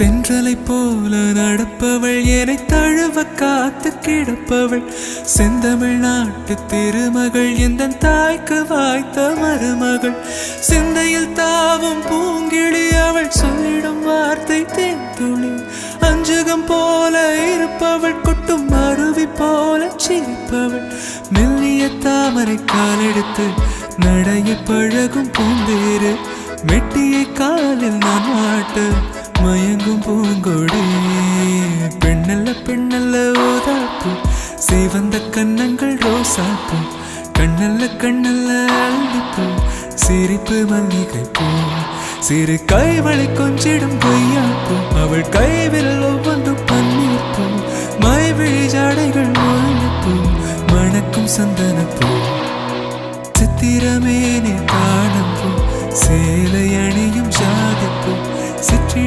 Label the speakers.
Speaker 1: தென்றலை போல நடப்பவள் என்னை தழுவ காத்து கிடப்பவள் செந்தமிழ் நாட்டு திருமகள் எந்த தாய்க்கு வாய்த்த மருமகள் சிந்தையில் தாவும் பூங்கிழி அவள் சொல்லிடும் வார்த்தை தேன்துளி அஞ்சுகம் போல இருப்பவள் கொட்டும் அருவி போல சிரிப்பவள் மெல்லிய தாமரை காலெடுத்து நடைய பழகும் பூந்தேறு மெட்டியை காலில் நான் மாட்டு மயங்கும் பூங்கொடி பெண்ணல்ல பெண்ணல்ல ஓதாப்பு சிவந்த கண்ணங்கள் ரோசாப்பு கண்ணல்ல கண்ணல்ல அள்ளிப்பூ சிரிப்பு மல்லிகை பூ சிறு கைவளை கொஞ்சிடும் பொய்யாப்பு அவள் கைவில் ஒவ்வொன்றும் பன்னீர் பூ மைவிழி ஜாடைகள் முள்ளிப்பூ மணக்கும் சந்தனப்பூ